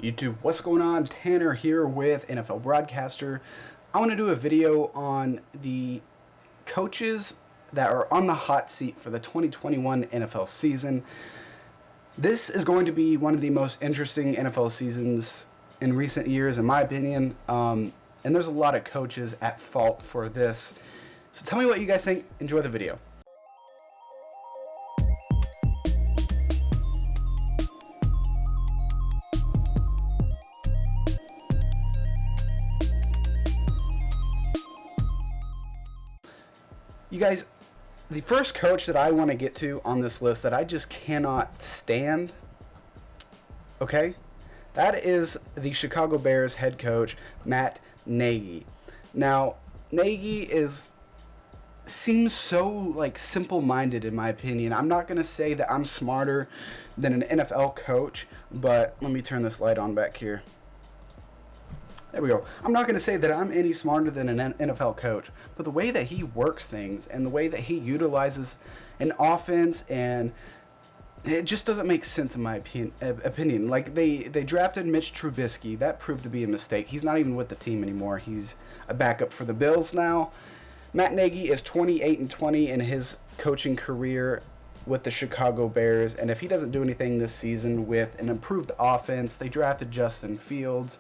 YouTube, what's going on? Tanner here with NFL Broadcaster. I want to do a video on the coaches that are on the hot seat for the 2021 NFL season. This is going to be one of the most interesting NFL seasons in recent years, in my opinion. And there's a lot of coaches at fault for this. So tell me what you guys think. Enjoy the video. You guys, the first coach that I want to get to on this list that I just cannot stand, okay, that is the Chicago Bears head coach, Matt Nagy. Now, Nagy seems so simple-minded in my opinion. I'm not going to say that I'm smarter than an NFL coach, but let me turn this light on back here. There we go. I'm not going to say that I'm any smarter than an NFL coach, but the way that he works things and the way that he utilizes an offense, and it just doesn't make sense in my opinion. Like they drafted Mitch Trubisky. That proved to be a mistake. He's not even with the team anymore. He's a backup for the Bills now. Matt Nagy is 28-20 in his coaching career with the Chicago Bears, and if he doesn't do anything this season with an improved offense, they drafted Justin Fields.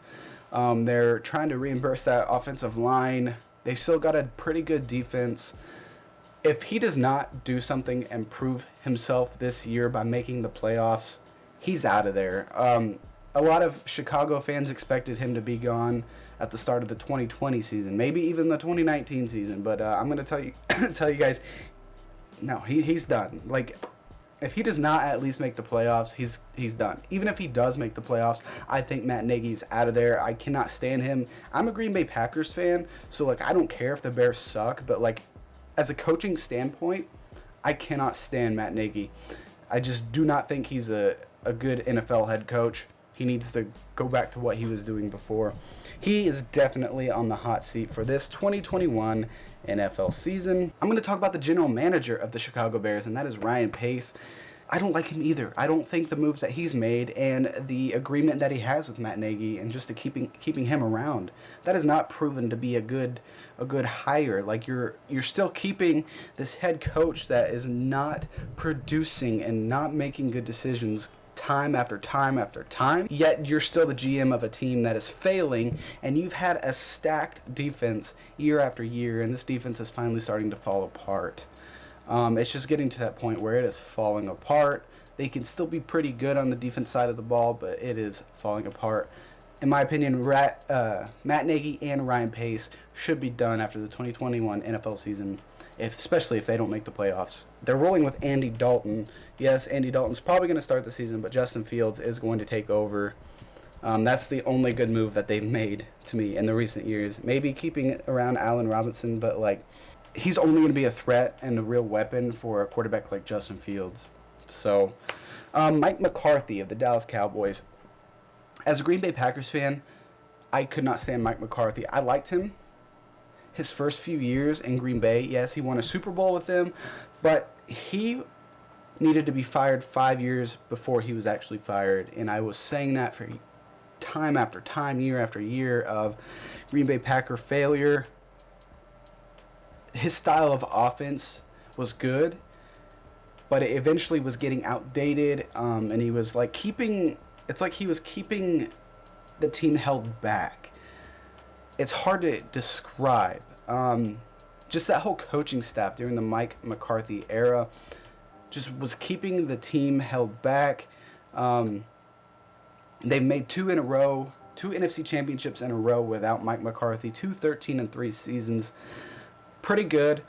They're trying to reimburse that offensive line. They still got a pretty good defense. If he does not do something and prove himself this year by making the playoffs, he's out of there. A lot of Chicago fans expected him to be gone at the start of the 2020 season, maybe even the 2019 season. But I'm going to tell you guys, no, he's done. If he does not at least make the playoffs, he's done. Even if he does make the playoffs, I think Matt Nagy's out of there. I cannot stand him. I'm a Green Bay Packers fan, so I don't care if the Bears suck, but as a coaching standpoint, I cannot stand Matt Nagy. I just do not think he's a good NFL head coach. He needs to go back to what he was doing before. He is definitely on the hot seat for this 2021 NFL season. I'm going to talk about the general manager of the Chicago Bears, and that is Ryan Pace. I don't like him either. I don't think the moves that he's made and the agreement that he has with Matt Nagy and just to keeping him around, that is not proven to be a good hire. You're still keeping this head coach that is not producing and not making good decisions time after time after time, yet you're still the GM of a team that is failing, and you've had a stacked defense year after year, and this defense is finally starting to fall apart. It's just getting to that point where it is falling apart. They can still be pretty good on the defense side of the ball, but it is falling apart. In my opinion, Matt Nagy and Ryan Pace should be done after the 2021 NFL season, especially if they don't make the playoffs. They're rolling with Andy Dalton. Yes, Andy Dalton's probably going to start the season, but Justin Fields is going to take over. That's the only good move that they've made to me in the recent years. Maybe keeping around Allen Robinson, but he's only going to be a threat and a real weapon for a quarterback like Justin Fields. So, Mike McCarthy of the Dallas Cowboys. As a Green Bay Packers fan, I could not stand Mike McCarthy. I liked him his first few years in Green Bay. Yes, he won a Super Bowl with them, but he needed to be fired 5 years before he was actually fired, and I was saying that for time after time, year after year of Green Bay Packer failure. His style of offense was good, but it eventually was getting outdated, and he was keeping the team held back. It's hard to describe. Just that whole coaching staff during the Mike McCarthy era just was keeping the team held back. They've made two NFC championships in a row without Mike McCarthy, 13-3 seasons. Pretty good.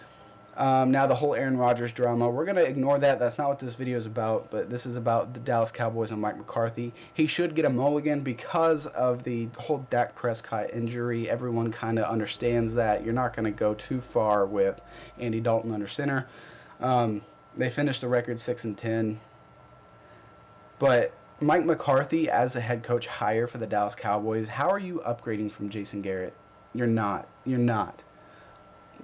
Now the whole Aaron Rodgers drama, we're going to ignore that. That's not what this video is about, but this is about the Dallas Cowboys and Mike McCarthy. He should get a mulligan because of the whole Dak Prescott injury. Everyone kind of understands that. You're not going to go too far with Andy Dalton under center. They finished the record 6-10. But Mike McCarthy as a head coach hire for the Dallas Cowboys, how are you upgrading from Jason Garrett? You're not.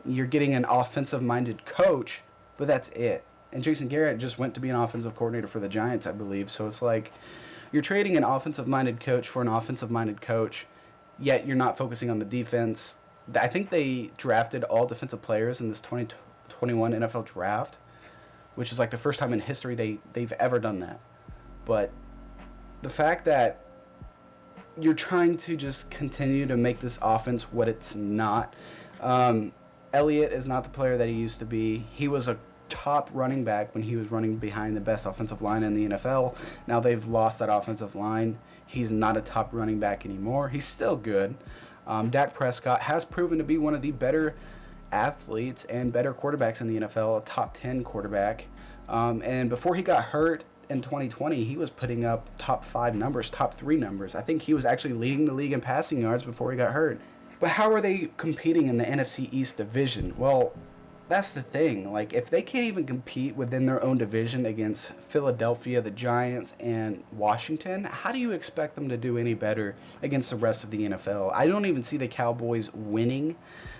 You're getting an offensive-minded coach, but that's it. And Jason Garrett just went to be an offensive coordinator for the Giants, I believe. So it's You're trading an offensive-minded coach for an offensive-minded coach, yet you're not focusing on the defense. I think they drafted all defensive players in this 2021 NFL draft, which is like the first time in history they've ever done that. But the fact that you're trying to just continue to make this offense what it's not. Elliott is not the player that he used to be. He was a top running back when he was running behind the best offensive line in the NFL. Now they've lost that offensive line. He's not a top running back anymore. He's still good. Dak Prescott has proven to be one of the better athletes and better quarterbacks in the NFL, a top 10 quarterback. And before he got hurt in 2020, he was putting up top 5 numbers, top 3 numbers. I think he was actually leading the league in passing yards before he got hurt. But how are they competing in the NFC East division? Well, that's the thing. Like, if they can't even compete within their own division against Philadelphia, the Giants, and Washington, how do you expect them to do any better against the rest of the NFL? I don't even see the Cowboys winning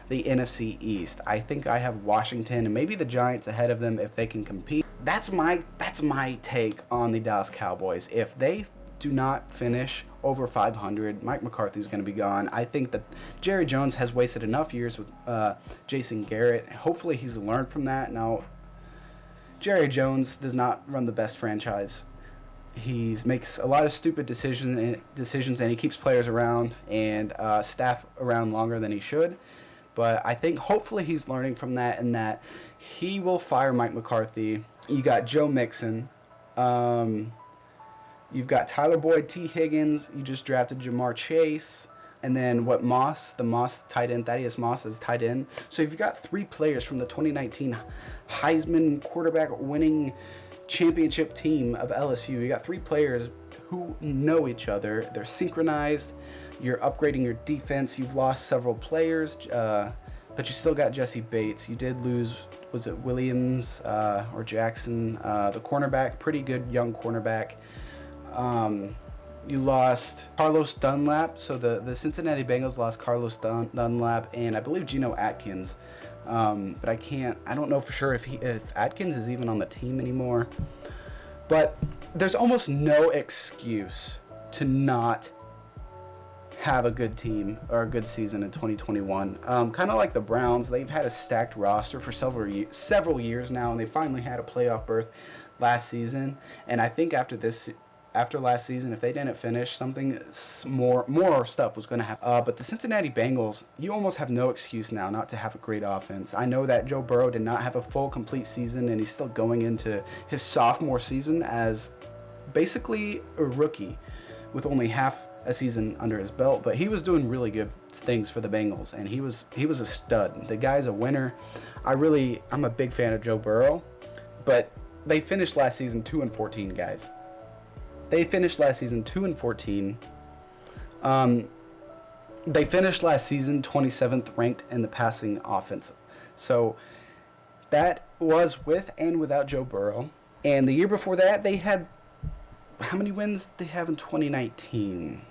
the NFC East. I think I have Washington and maybe the Giants ahead of them if they can compete. That's my take on the Dallas Cowboys. If they do not finish over 500, Mike McCarthy is going to be gone. I think that Jerry Jones has wasted enough years with Jason Garrett. Hopefully he's learned from that. Now, Jerry Jones does not run the best franchise. He makes a lot of stupid decisions, and he keeps players around and staff around longer than he should. But I think hopefully he's learning from that, and that he will fire Mike McCarthy. You got Joe Mixon. You've got Tyler Boyd, T. Higgins. You just drafted Jamar Chase. And then the Moss tight end, Thaddeus Moss is tight end. So you've got 3 players from the 2019 Heisman quarterback winning championship team of LSU. You got 3 players who know each other. They're synchronized. You're upgrading your defense. You've lost several players, but you still got Jesse Bates. You did lose, was it Williams or Jackson, the cornerback, pretty good young cornerback. You lost Carlos Dunlap. So the Cincinnati Bengals lost Carlos Dunlap and I believe Geno Atkins. But I don't know for sure if Atkins is even on the team anymore. But there's almost no excuse to not have a good team or a good season in 2021. Kind of like the Browns, they've had a stacked roster for several years now, and they finally had a playoff berth last season. And I think after last season, if they didn't finish, something more stuff was going to happen. But the Cincinnati Bengals, you almost have no excuse now not to have a great offense. I know that Joe Burrow did not have a full, complete season, and he's still going into his sophomore season as basically a rookie with only half a season under his belt. But he was doing really good things for the Bengals, and he was a stud. The guy's a winner. I'm a big fan of Joe Burrow, but they finished last season 2-14, guys. They finished last season 2-14. They finished last season 27th ranked in the passing offense. So that was with and without Joe Burrow. And the year before that, they had, how many wins did they have in 2019?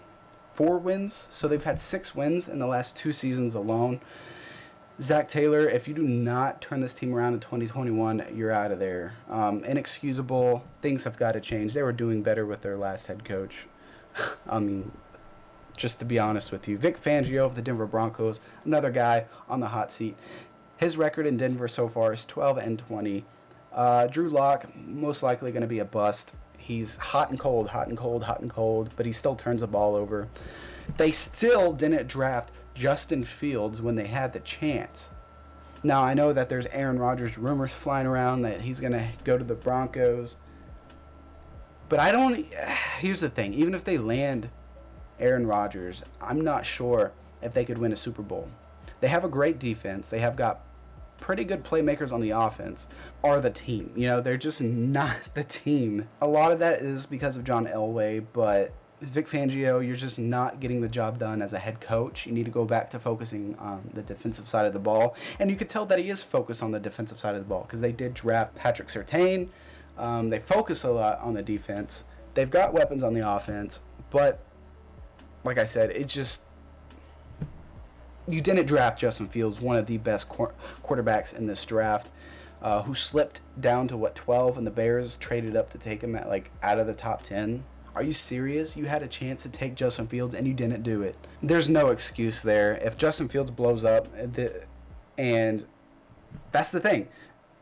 4 wins. So they've had 6 wins in the last 2 seasons alone. Zach Taylor, if you do not turn this team around in 2021, you're out of there. Inexcusable. Things have got to change. They were doing better with their last head coach. I mean, just to be honest with you. Vic Fangio of the Denver Broncos, another guy on the hot seat. His record in Denver so far is 12-20. Drew Lock, most likely going to be a bust. He's hot and cold, but he still turns the ball over. They still didn't draft Justin Fields when they had the chance. Now, I know that there's Aaron Rodgers rumors flying around that he's going to go to the Broncos. But here's the thing. Even if they land Aaron Rodgers, I'm not sure if they could win a Super Bowl. They have a great defense. They have got pretty good playmakers on the offense. Are the team. They're just not the team. A lot of that is because of John Elway, but Vic Fangio, you're just not getting the job done as a head coach. You need to go back to focusing on the defensive side of the ball. And you could tell that he is focused on the defensive side of the ball because they did draft Patrick Surtain. They focus a lot on the defense. They've got weapons on the offense. But, like I said, it's just, you didn't draft Justin Fields, one of the best quarterbacks in this draft, who slipped down to, 12, and the Bears traded up to take him out of the top 10. Are you serious? You had a chance to take Justin Fields and you didn't do it. There's no excuse there. If Justin Fields blows up, and that's the thing.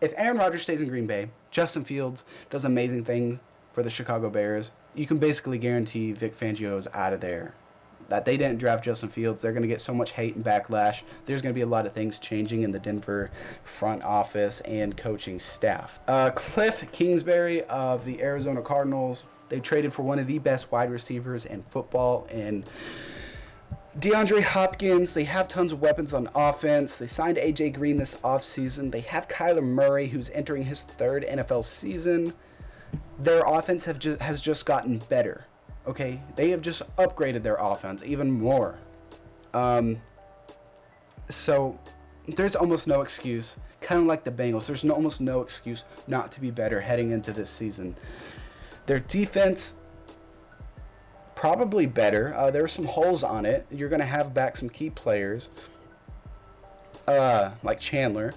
If Aaron Rodgers stays in Green Bay, Justin Fields does amazing things for the Chicago Bears, you can basically guarantee Vic Fangio's out of there. That they didn't draft Justin Fields, they're going to get so much hate and backlash. There's going to be a lot of things changing in the Denver front office and coaching staff. Cliff Kingsbury of the Arizona Cardinals, they traded for one of the best wide receivers in football, and DeAndre Hopkins. They have tons of weapons on offense. They signed A.J. Green this offseason. They have Kyler Murray, who's entering his third NFL season. Their offense has just gotten better. Okay, they have just upgraded their offense even more. So there's almost no excuse, kind of like the Bengals, there's almost no excuse not to be better heading into this season. Their defense, probably better. There are some holes on it. You're going to have back some key players, like Chandler.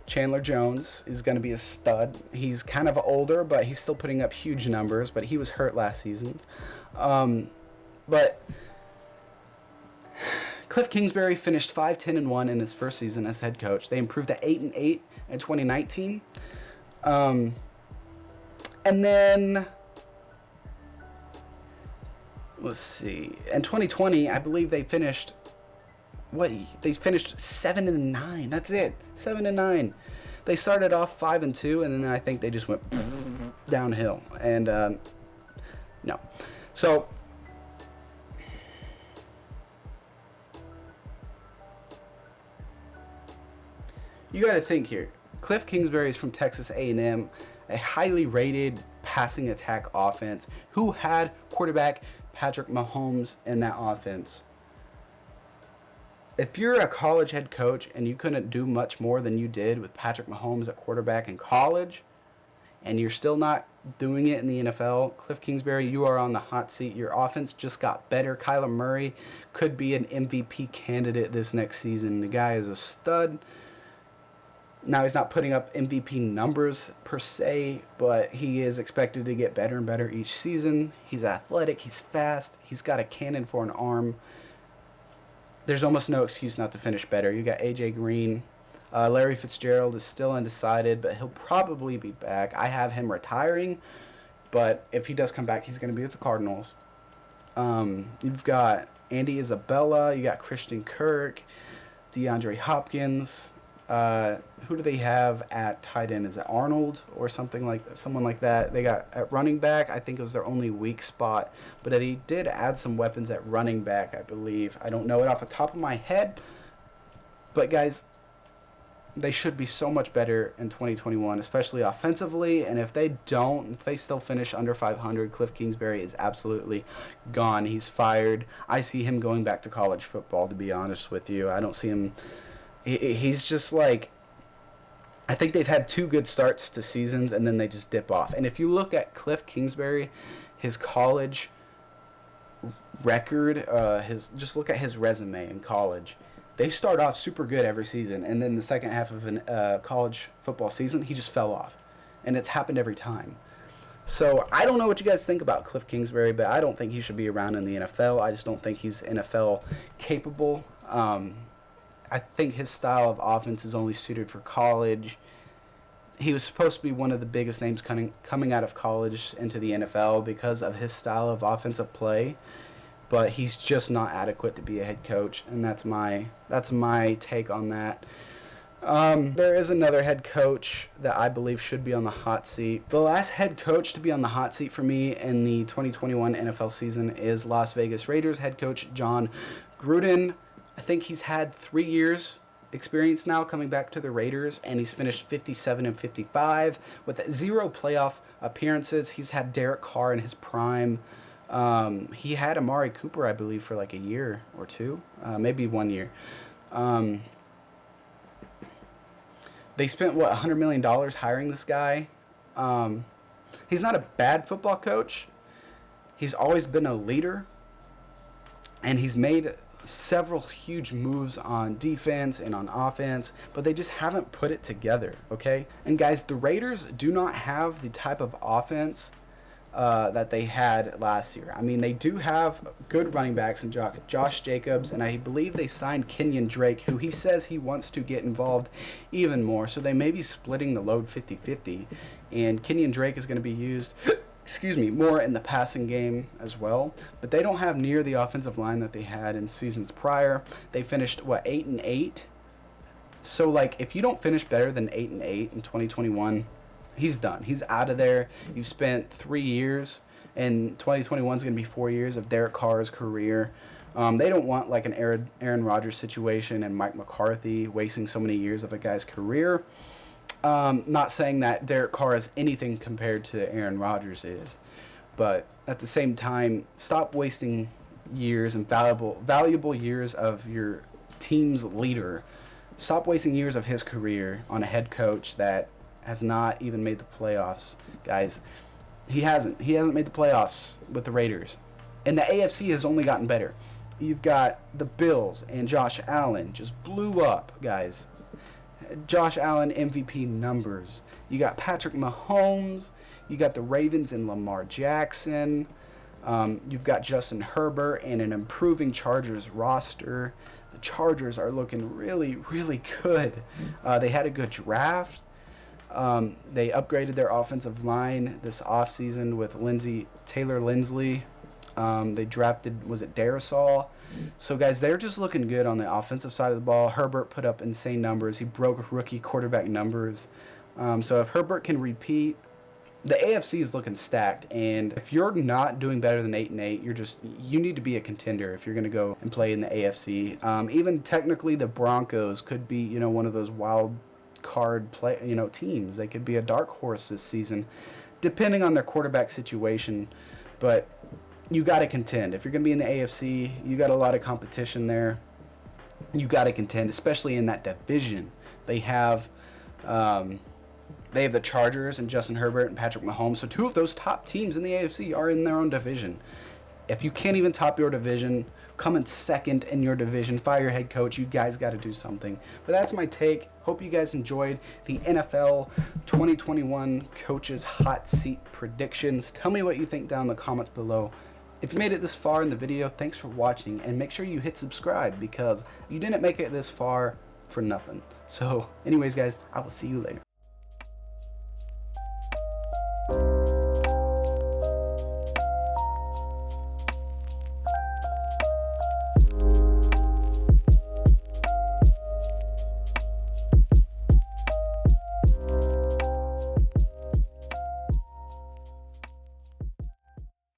Chandler Jones is going to be a stud. He's kind of older, but he's still putting up huge numbers, but he was hurt last season. But Cliff Kingsbury finished 5-10-1 in his first season as head coach. They improved to 8-8 in 2019. And then, let's see, in 2020, I believe they finished, they finished 7-9. That's it, 7-9. They started off 5-2, and then I think they just went downhill. And no. So you got to think here. Cliff Kingsbury is from Texas A&M, a highly rated passing attack offense who had quarterback Patrick Mahomes in that offense. If you're a college head coach and you couldn't do much more than you did with Patrick Mahomes at quarterback in college, and you're still not doing it in the NFL, Cliff Kingsbury, you are on the hot seat. Your offense just got better. Kyler Murray could be an MVP candidate this next season. The guy is a stud. Now, he's not putting up MVP numbers per se, but he is expected to get better and better each season. He's athletic. He's fast. He's got a cannon for an arm. There's almost no excuse not to finish better. You got A.J. Green. Larry Fitzgerald is still undecided, but he'll probably be back. I have him retiring, but if he does come back, he's going to be with the Cardinals. You've got Andy Isabella. You got Christian Kirk, DeAndre Hopkins. Who do they have at tight end? Is it Arnold or someone like that? They got at running back, I think it was their only weak spot, but they did add some weapons at running back, I believe. I don't know it off the top of my head, but guys, they should be so much better in 2021, especially offensively. And if they still finish under 500, Cliff Kingsbury is absolutely gone. He's fired. I see him going back to college football, to be honest with you. I don't see him. He's just like, I think they've had 2 good starts to seasons and then they just dip off. And if you look at Cliff Kingsbury, his college record, just look at his resume in college. They start off super good every season, and then the second half of a college football season, he just fell off. And it's happened every time. So I don't know what you guys think about Cliff Kingsbury, but I don't think he should be around in the NFL. I just don't think he's NFL capable. I think his style of offense is only suited for college. He was supposed to be one of the biggest names coming out of college into the NFL because of his style of offensive play, but he's just not adequate to be a head coach, and that's my take on that. There is another head coach that I believe should be on the hot seat. The last head coach to be on the hot seat for me in the 2021 NFL season is Las Vegas Raiders head coach John Gruden. I think he's had 3 years experience now coming back to the Raiders, and he's finished 57-55 with 0 playoff appearances. He's had Derek Carr in his prime. He had Amari Cooper, I believe, for like a year or 2, maybe 1 year. They spent, $100 million hiring this guy. He's not a bad football coach. He's always been a leader, and he's made several huge moves on defense and on offense, but they just haven't put it together, okay? And guys, the Raiders do not have the type of offense that they had last year. I mean, they do have good running backs in Josh Jacobs, and I believe they signed Kenyon Drake, who he says he wants to get involved even more. So they may be splitting the load 50-50, and Kenyon Drake is going to be used more in the passing game as well. But they don't have near the offensive line that they had in seasons prior. They finished 8-8. So like, if you don't finish better than 8-8 in 2021, he's done. He's out of there. You've spent 3 years, and 2021 is going to be 4 years of Derek Carr's career. They don't want like an Aaron Rodgers situation and Mike McCarthy wasting so many years of a guy's career. Not saying that Derek Carr is anything compared to Aaron Rodgers is, but at the same time, stop wasting years and valuable years of your team's leader. Stop wasting years of his career on a head coach that has not even made the playoffs, guys. He hasn't made the playoffs with the Raiders, and the AFC has only gotten better. You've got the Bills, and Josh Allen just blew up, guys. Josh Allen MVP numbers. You got Patrick Mahomes. You got the Ravens and Lamar Jackson. You've got Justin Herbert and an improving Chargers roster. The Chargers are looking really, really good. They had a good draft. They upgraded their offensive line this offseason with Taylor Linsley. They drafted, was it Darisaw? So, guys, they're just looking good on the offensive side of the ball. Herbert put up insane numbers. He broke rookie quarterback numbers. So if Herbert can repeat, the AFC is looking stacked. And if you're not doing better than 8-8, you need to be a contender if you're going to go and play in the AFC. Even technically, the Broncos could be, one of those wild card teams. They could be a dark horse this season, depending on their quarterback situation. But you got to contend. If you're going to be in the AFC, you got a lot of competition there. You got to contend, especially in that division. They have the Chargers and Justin Herbert and Patrick Mahomes. So two of those top teams in the AFC are in their own division. If you can't even top your division, come in second in your division, fire your head coach. You guys got to do something. But that's my take. Hope you guys enjoyed the NFL 2021 Coaches Hot Seat predictions. Tell me what you think down in the comments below. If you made it this far in the video, thanks for watching, and make sure you hit subscribe because you didn't make it this far for nothing. So anyways, guys, I will see you later.